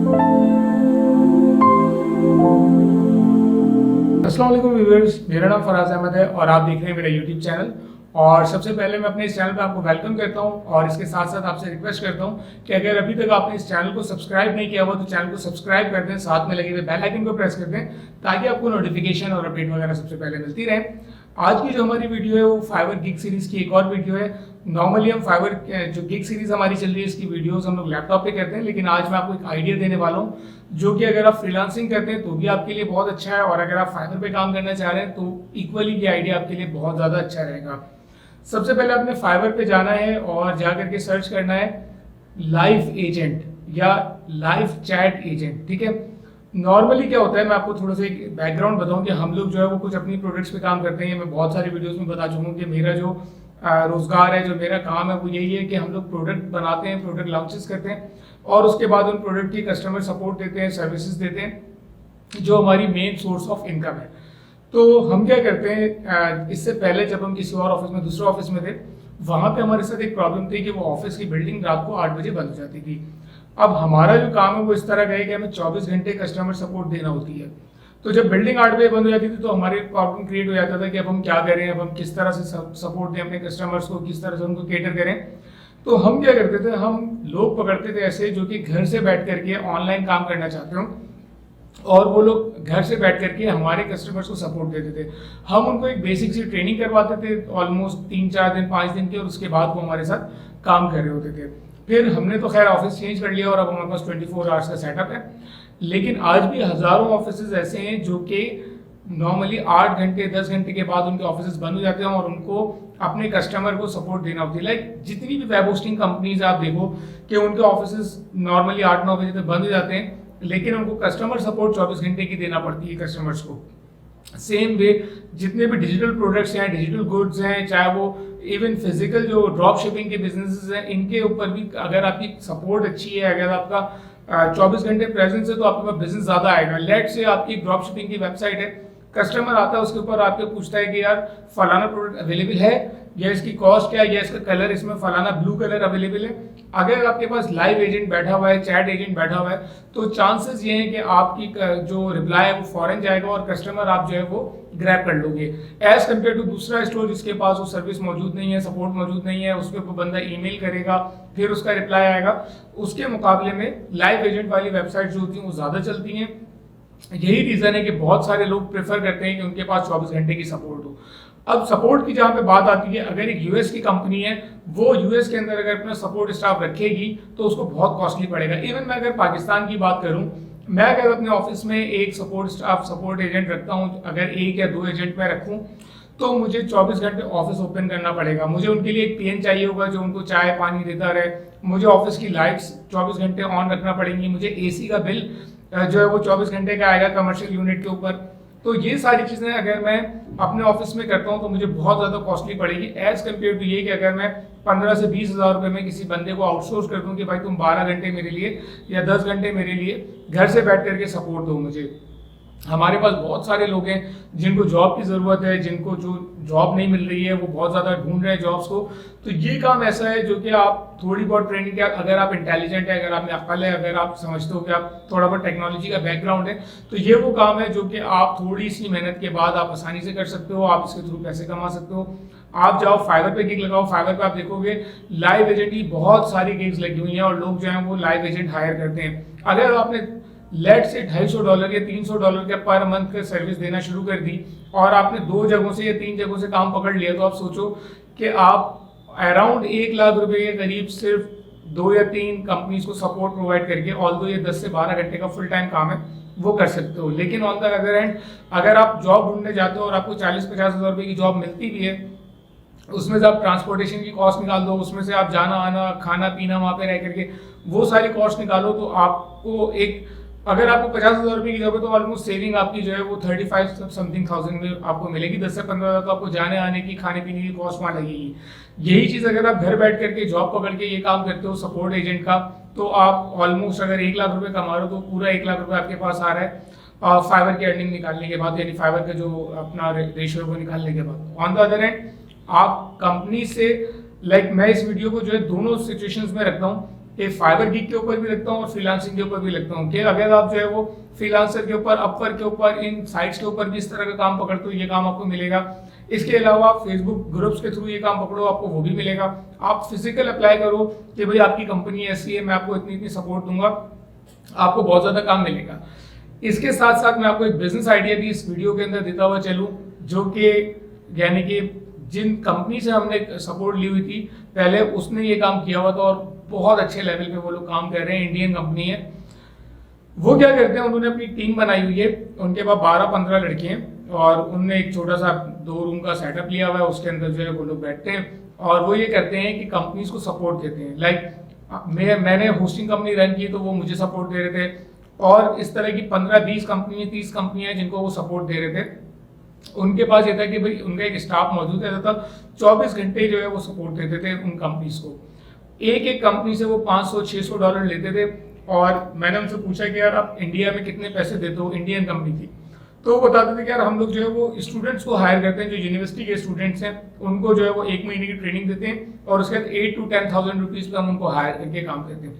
अस्सलाम वालेकुम व्यूअर्स, मेरा नाम फराज अहमद है और आप देख रहे हैं मेरा यूट्यूब चैनल। और सबसे पहले मैं अपने इस चैनल पे आपको वेलकम करता हूं और इसके साथ साथ आपसे रिक्वेस्ट करता हूं कि अगर अभी तक आपने इस चैनल को सब्सक्राइब नहीं किया हुआ तो चैनल को सब्सक्राइब कर दें, साथ में लगे हुए बेल आइकन को प्रेस कर दें ताकि आपको नोटिफिकेशन और अपडेट वगैरह सबसे पहले मिलती रहे। आज की जो हमारी वीडियो है वो फाइवर गिग सीरीज की एक और वीडियो है। नॉर्मली हम फाइवर जो गिग सीरीज हमारी चल रही है इसकी वीडियोस हम लोग लैपटॉप पे करते हैं, लेकिन आज मैं आपको एक आइडिया देने वाला हूँ जो कि अगर आप फ्रीलांसिंग करते हैं तो भी आपके लिए बहुत अच्छा है और अगर आप फाइवर पे काम करना चाह रहे हैं तो इक्वली ये आइडिया आपके लिए बहुत ज़्यादा अच्छा रहेगा। सबसे पहले आपने फाइवर पे जाना है और जा करके सर्च करना है लाइव एजेंट या लाइव चैट एजेंट। ठीक है, नॉर्मली क्या होता है, मैं आपको थोड़ा सा एक बैकग्राउंड बताऊं कि हम लोग जो है वो कुछ अपनी प्रोडक्ट्स पे काम करते हैं। मैं बहुत सारी वीडियोस में बता चुका हूँ कि मेरा जो रोजगार है, जो मेरा काम है वो यही है कि हम लोग प्रोडक्ट बनाते हैं, प्रोडक्ट लॉन्चेस करते हैं और उसके बाद उन प्रोडक्ट की कस्टमर सपोर्ट देते हैं, सर्विसेज देते हैं, जो हमारी मेन सोर्स ऑफ इनकम है। तो हम क्या करते हैं, इससे पहले जब हम किसी और ऑफिस में, दूसरे ऑफिस में थे, वहां पे हमारे साथ एक प्रॉब्लम थी कि वो ऑफिस की बिल्डिंग रात को 8 बजे बंद हो जाती थी। अब हमारा जो काम है वो इस तरह का है कि हमें 24 घंटे कस्टमर सपोर्ट देना होती है। तो जब बिल्डिंग 8 बजे बंद हो जाती थी तो हमारे प्रॉब्लम क्रिएट हो जाता था कि अब हम क्या करें, अब हम किस तरह से सपोर्ट दें अपने कस्टमर्स को, किस तरह से उनको केटर करें। तो हम क्या करते थे, हम लोग पकड़ते थे ऐसे जो कि घर से बैठ करके ऑनलाइन काम करना चाहते हो और वो लोग घर से बैठ करके हमारे कस्टमर्स को सपोर्ट देते थे। हम उनको एक बेसिक सी ट्रेनिंग करवाते थे ऑलमोस्ट 3-4 दिन, 5 दिन की, और उसके बाद वो हमारे साथ काम कर रहे होते थे। फिर हमने तो खैर ऑफिस चेंज कर लिया और अब हमारे पास 24 आवर्स का सेटअप है, लेकिन आज भी हजारों ऑफिस ऐसे हैं जो कि नॉर्मली 8 घंटे 10 घंटे के बाद उनके ऑफिस बंद हो जाते हैं और उनको अपने कस्टमर को सपोर्ट देना होती है। लाइक जितनी भी वेब होस्टिंग कंपनीज आप देखो कि उनके ऑफिस नॉर्मली 8-9 बजे तक बंद हो जाते हैं, लेकिन उनको कस्टमर सपोर्ट 24 घंटे की देना पड़ती है कस्टमर्स को। सेम वे जितने भी डिजिटल प्रोडक्ट्स हैं, डिजिटल गुड्स हैं, चाहे वो इवन फिजिकल जो ड्रॉप शिपिंग के बिजनेसेस हैं, इनके ऊपर भी अगर आपकी सपोर्ट अच्छी है, अगर आपका 24 घंटे प्रेजेंस है तो आपके पास बिजनेस ज्यादा आएगा। लेट से आपकी ड्रॉप शिपिंग की वेबसाइट है, कस्टमर आता है उसके ऊपर आपके पूछता है कि यार फलाना प्रोडक्ट अवेलेबल है या इसकी कॉस्ट क्या है या इसका कलर, इसमें फलाना ब्लू कलर अवेलेबल है। अगर आपके पास लाइव एजेंट बैठा हुआ है, चैट एजेंट बैठा हुआ है, तो चांसेस ये हैं कि आपकी जो रिप्लाई है वो फॉरन जाएगा और कस्टमर आप जो है वो ग्रैब कर लोगे, एज कम्पेयर टू दूसरा स्टोर जिसके पास वो सर्विस मौजूद नहीं है, सपोर्ट मौजूद नहीं है, उसके ऊपर बंदा ईमेल करेगा फिर उसका रिप्लाई आएगा। उसके मुकाबले में लाइव एजेंट वाली वेबसाइट जो होती हैं वो ज्यादा चलती हैं। यही रीजन है कि बहुत सारे लोग प्रेफर करते हैं कि उनके पास 24 घंटे की सपोर्ट हो। अब सपोर्ट की जहां पे बात आती है, अगर एक यूएस की कंपनी है, वो यूएस के अंदर अगर अपना सपोर्ट स्टाफ रखेगी तो उसको बहुत कॉस्टली पड़ेगा। इवन मैं अगर पाकिस्तान की बात करूं, मैं अगर अपने ऑफिस में एक सपोर्ट स्टाफ, सपोर्ट एजेंट रखता हूं, अगर 1 या 2 एजेंट मैं रखूं तो मुझे 24 घंटे ऑफिस ओपन करना पड़ेगा। मुझे उनके लिए एक पीएन चाहिए होगा जो उनको चाय पानी देता रहे, मुझे ऑफिस की लाइट्स 24 घंटे ऑन रखना पड़ेंगी, मुझे एसी का बिल जो है वो 24 घंटे का आएगा कमर्शियल यूनिट के ऊपर। तो ये सारी चीजें अगर मैं अपने ऑफिस में करता हूँ तो मुझे बहुत ज्यादा कॉस्टली पड़ेगी एज कम्पेयर टू ये कि अगर मैं 15 से 20 हज़ार रुपए में किसी बंदे को आउटसोर्स कर दूं कि भाई तुम 12 घंटे मेरे लिए या 10 घंटे मेरे लिए घर से बैठ करके सपोर्ट दो मुझे। हमारे पास बहुत सारे लोग हैं जिनको जॉब की ज़रूरत है, जिनको जो जॉब नहीं मिल रही है वो बहुत ज़्यादा ढूंढ रहे हैं जॉब्स को। तो ये काम ऐसा है जो कि आप थोड़ी बहुत ट्रेनिंग, अगर आप इंटेलिजेंट है, अगर आप में अक्ल है, अगर आप समझते हो कि आप थोड़ा बहुत टेक्नोलॉजी का बैकग्राउंड है, तो ये वो काम है जो कि आप थोड़ी सी मेहनत के बाद आप आसानी से कर सकते हो, आप इसके थ्रू पैसे कमा सकते हो। आप जाओ फाइवर पे गिग लगाओ, फाइवर पे आप देखोगे लाइव एजेंट की बहुत सारी गिग्स लगी हुई हैं और लोग जो है वो लाइव एजेंट हायर करते हैं। अगर आपने लेट से $250 या $300 के पर मंथ का सर्विस देना शुरू कर दी और आपने 2 जगहों से या 3 जगहों से काम पकड़ लिया, तो आप सोचो कि आप अराउंड 1 लाख रुपए के करीब सिर्फ 2 या 3 कंपनीज को सपोर्ट प्रोवाइड करके, ऑल्दो ये 10 से 12 घंटे का फुल टाइम काम है, वो कर सकते हो। लेकिन ऑन द अदर हैंड अगर आप जॉब ढूंढने जाते हो और आपको 40-50 हज़ार रुपए की जॉब मिलती भी है, उसमें से आप ट्रांसपोर्टेशन की कॉस्ट निकाल दो, उसमें से आप जाना आना, खाना पीना वहां पे रह करके वो सारी कॉस्ट निकालो, तो आपको एक, अगर आपको 50 हज़ार रुपए की जरूरत है तो ऑलमोस्ट सेविंग आपकी जो है वो 35 समथिंग थाउजेंड में आपको मिलेगी। 10 से 15 हज़ार तो आपको जाने आने की, खाने पीने की कॉस्ट वहां लगेगी। यही चीज अगर आप घर बैठ करके जॉब पकड़ के ये काम करते हो सपोर्ट एजेंट का, तो आप ऑलमोस्ट अगर 1 लाख रुपए कमा रहे हो तो पूरा 1 लाख रुपए आपके पास आ रहा है फाइवर की अर्निंग निकालने के बाद, यानी फाइवर का जो अपना रेशियो को निकालने के बाद। ऑन द अदर हैंड आप कंपनी से, लाइक मैं इस वीडियो को जो है दोनों सिचुएशंस में रखता हूँ एक फाइबर गिग के ऊपर भी रखता हूँ और फ्रीलांसिंग के ऊपर भी रखता हूँ कि अगर आप जो है वो फ्रीलांसर के ऊपर, अपवर्क के ऊपर, इन साइट्स के ऊपर भी इस तरह का काम पकड़ते हो, ये काम आपको मिलेगा। इसके अलावा आप फेसबुक ग्रुप्स के थ्रू ये काम पकड़ो, आपको वो भी मिलेगा। आप फिजिकल अप्लाई करो कि भाई आपकी कंपनी ऐसी है, मैं आपको इतनी इतनी सपोर्ट दूंगा, आपको बहुत ज्यादा काम मिलेगा। इसके साथ साथ मैं आपको एक बिजनेस आइडिया भी इस वीडियो के अंदर देता हुआ चलूं, जो कि यानी कि जिन कंपनी से हमने सपोर्ट ली हुई थी पहले, उसने ये काम किया हुआ था और बहुत अच्छे लेवल पे वो लोग काम कर रहे हैं। इंडियन कंपनी है। वो क्या करते हैं, उन्होंने अपनी टीम बनाई हुई है, उनके पास 12-15 लड़के हैं और उनने एक छोटा सा 2 रूम का सेटअप लिया हुआ है। उसके अंदर जो है वो लोग बैठते हैं और वो ये करते हैं कि कंपनीज को सपोर्ट देते हैं। लाइक मैंने होस्टिंग कंपनी रन की तो वो मुझे सपोर्ट दे रहे थे, और इस तरह की 15-20 कंपनी, 30 कंपनियां जिनको वो सपोर्ट दे रहे थे। उनके पास ये था कि भाई उनका एक स्टाफ मौजूद रहता था, 24 घंटे जो है वो सपोर्ट देते थे उन कंपनीज को। एक एक कंपनी से वो $500-600 लेते थे। और मैंने उनसे पूछा कि यार आप इंडिया में कितने पैसे देते हो, इंडियन कंपनी थी, तो वो बताते थे कि यार हम लोग जो है वो स्टूडेंट्स को हायर करते हैं, जो यूनिवर्सिटी के स्टूडेंट्स हैं उनको जो है वो 1 महीने की ट्रेनिंग देते हैं और उसके बाद 8 to 10,000 रुपीज पे हम उनको हायर करके काम करते हैं।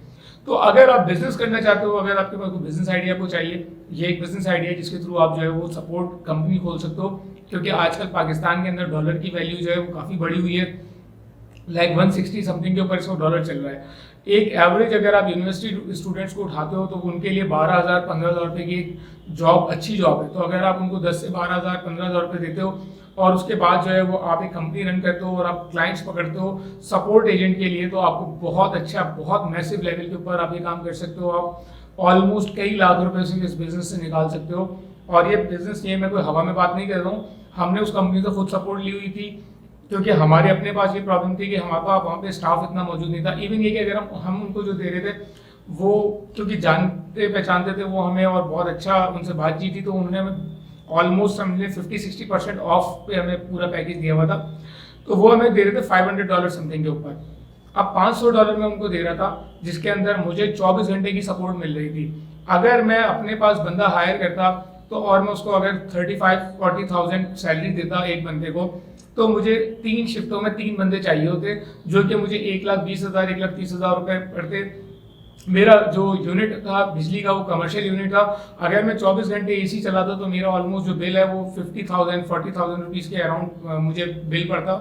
तो अगर आप बिजनेस करना चाहते हो, अगर आपके पास कोई बिजनेस आइडिया को चाहिए, ये एक बिजनेस आइडिया है जिसके थ्रू आप जो है वो सपोर्ट कंपनी खोल सकते हो। क्योंकि आजकल पाकिस्तान के अंदर डॉलर की वैल्यू जो है वो काफ़ी बढ़ी हुई है, लाइक 160 समथिंग के ऊपर इसको डॉलर चल रहा है। एक एवरेज अगर आप यूनिवर्सिटी स्टूडेंट्स को उठाते हो तो उनके लिए 12,000-15,000 रुपये की एक जॉब, अच्छी जॉब है। तो अगर आप उनको 10 से 12,000-15,000 रुपये देते हो और उसके बाद जो है वो आप एक कंपनी रन करते हो और आप क्लाइंट्स पकड़ते हो सपोर्ट एजेंट के लिए, तो आपको बहुत अच्छा, बहुत मैसिव लेवल के ऊपर आप ये काम कर सकते हो। आप ऑलमोस्ट कई लाख रुपए से इस बिजनेस से निकाल सकते हो। और ये बिजनेस, ये मैं कोई हवा में बात नहीं कर रहा हूँ, हमने उस कंपनी से खुद सपोर्ट ली हुई थी क्योंकि हमारे अपने पास ये प्रॉब्लम थी कि हमारे पास वहाँ पे स्टाफ इतना मौजूद नहीं था। इवन ये कि अगर हम उनको जो दे रहे थे वो क्योंकि जानते पहचानते थे वो हमें और बहुत अच्छा उनसे बातचीत थी, तो उन्होंने हमें ऑलमोस्ट समझे 50-60% ऑफ पे हमें पूरा पैकेज दिया हुआ था। तो वो हमें दे रहे थे $500 समथिंग के ऊपर। अब $500 में उनको दे रहा था जिसके अंदर मुझे 24 घंटे की सपोर्ट मिल रही थी। अगर मैं अपने पास बंदा हायर करता तो और मैं उसको अगर 35-40,000 सैलरी देता एक बंदे को, तो मुझे 3 शिफ्टों में 3 बंदे चाहिए होते, जो कि मुझे 1,20,000 1,30,000 रुपए पड़ते। मेरा जो यूनिट था बिजली का वो कमर्शियल यूनिट था। अगर मैं 24 घंटे एसी चलाता तो मेरा ऑलमोस्ट जो बिल है वो 50,000-40,000 रुपीज़ के अराउंड मुझे बिल पड़ता।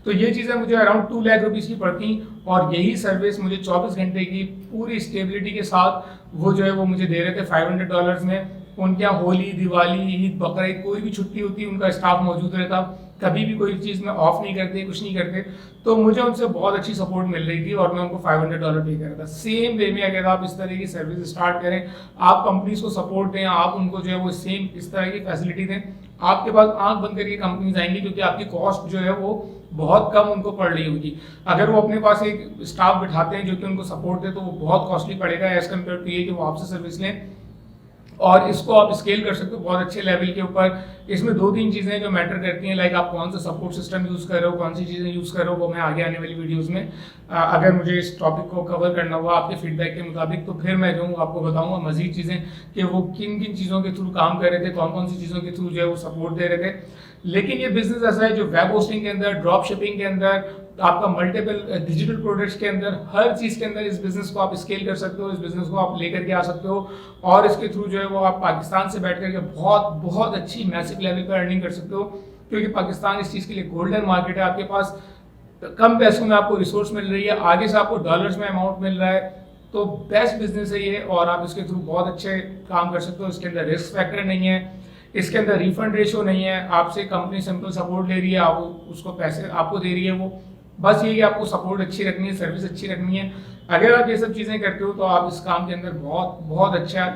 तो ये चीज़ें मुझे अराउंड 2 लाख रुपीज़ की पड़ती और यही सर्विस मुझे 24 घंटे की पूरी स्टेबिलिटी के साथ वो जो है वो मुझे दे रहे थे $500 में। उनके यहाँ होली, दिवाली, ईद, बकरीद कोई भी छुट्टी होती उनका स्टाफ मौजूद रहता, कभी भी कोई चीज़ में ऑफ नहीं करते, कुछ नहीं करते। तो मुझे उनसे बहुत अच्छी सपोर्ट मिल रही थी और मैं उनको $500 पे कर रहा था। सेम वे में अगर आप इस तरह की सर्विस स्टार्ट करें, आप कंपनीज को सपोर्ट दें, आप उनको जो है वो सेम इस तरह की फैसिलिटी दें, आपके पास आंख बंद करके कंपनीज आएंगी क्योंकि आपकी कॉस्ट जो है वो बहुत कम उनको पड़ रही होगी। अगर वो अपने पास एक स्टाफ बिठाते हैं जो कि उनको सपोर्ट दे तो वो बहुत कॉस्टली पड़ेगा एज कम्पेयर टू ये कि वो आपसे सर्विस लें। और इसको आप स्केल कर सकते हो बहुत अच्छे लेवल के ऊपर। इसमें 2-3 चीज़ें जो मैटर करती हैं, लाइक आप कौन सा सपोर्ट सिस्टम यूज़ कर रहे हो, कौन सी चीज़ें यूज़ कर रहे हो, वो मैं आगे आने वाली वीडियोस में अगर मुझे इस टॉपिक को कवर करना हुआ आपके फीडबैक के मुताबिक, तो फिर मैं जो हूँ आपको बताऊँगा मज़ीद चीज़ें कि वो किन किन चीज़ों के थ्रू काम कर रहे थे, कौन कौन सी चीज़ों के थ्रू जो है वो सपोर्ट दे रहे थे। लेकिन ये बिजनेस ऐसा है जो वेब होस्टिंग के अंदर, ड्रॉप शिपिंग के अंदर, आपका मल्टीपल डिजिटल प्रोडक्ट्स के अंदर, हर चीज़ के अंदर इस बिजनेस को आप स्केल कर सकते हो, इस बिजनेस को आप लेकर के आ सकते हो और इसके थ्रू जो है वो आप पाकिस्तान से बैठ करके बहुत बहुत अच्छी मैसिव लेवल पर अर्निंग कर सकते हो। क्योंकि पाकिस्तान इस चीज़ के लिए गोल्डन मार्केट है। आपके पास कम पैसों में आपको रिसोर्स मिल रही है, आगे से आपको डॉलर्स में अमाउंट मिल रहा है, तो बेस्ट बिजनेस है ये और आप इसके थ्रू बहुत अच्छे काम कर सकते हो। इसके अंदर रिस्क फैक्टर नहीं है, इसके अंदर रिफंड रेशो नहीं है, आपसे कंपनी सिंपल सपोर्ट ले रही है, आप उसको पैसे आपको दे रही है, वो बस ये कि आपको सपोर्ट अच्छी रखनी है, सर्विस अच्छी रखनी है। अगर आप ये सब चीज़ें करते हो तो आप इस काम के अंदर बहुत बहुत अच्छा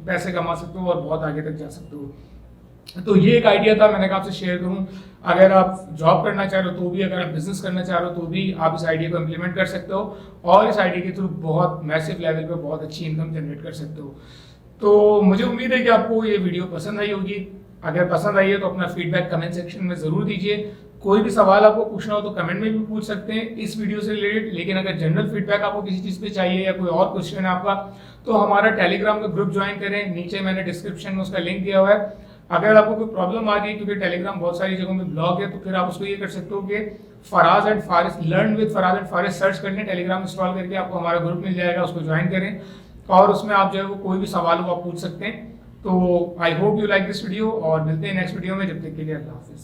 पैसे कमा सकते हो और बहुत आगे तक जा सकते हो। तो ये एक आइडिया था, मैंने कहा आपसे शेयर करूं। अगर आप जॉब करना चाह रहे हो तो भी, अगर आप बिजनेस करना चाह रहे हो तो भी आप इस आइडिया को इम्प्लीमेंट कर सकते हो और इस आइडिया के थ्रू बहुत मैसिव लेवल पे बहुत अच्छी इनकम जनरेट कर सकते हो। तो मुझे उम्मीद है कि आपको ये वीडियो पसंद आई होगी। अगर पसंद आई है तो अपना फीडबैक कमेंट सेक्शन में ज़रूर दीजिए। कोई भी सवाल आपको पूछना हो तो कमेंट में भी पूछ सकते हैं इस वीडियो से रिलेटेड। लेकिन अगर जनरल फीडबैक आपको किसी चीज़ पे चाहिए या कोई और क्वेश्चन है आपका, तो हमारा टेलीग्राम का ग्रुप ज्वाइन करें। नीचे मैंने डिस्क्रिप्शन में उसका लिंक दिया हुआ है। अगर आपको कोई प्रॉब्लम आ रही है क्योंकि टेलीग्राम बहुत सारी जगहों में ब्लॉक है, तो फिर आप उसको ये कर सकते हो कि Faraz and Faris, learn with Faraz and Faris search करने, टेलीग्राम इंस्टॉल करके आपको हमारा ग्रुप मिल जाएगा, उसको ज्वाइन करें और उसमें आप जो है वो कोई भी सवाल हो आप पूछ सकते हैं। तो I hope you like this video और मिलते हैं नेक्स्ट वीडियो में, जब तक के लिए अल्लाह हाफिज़।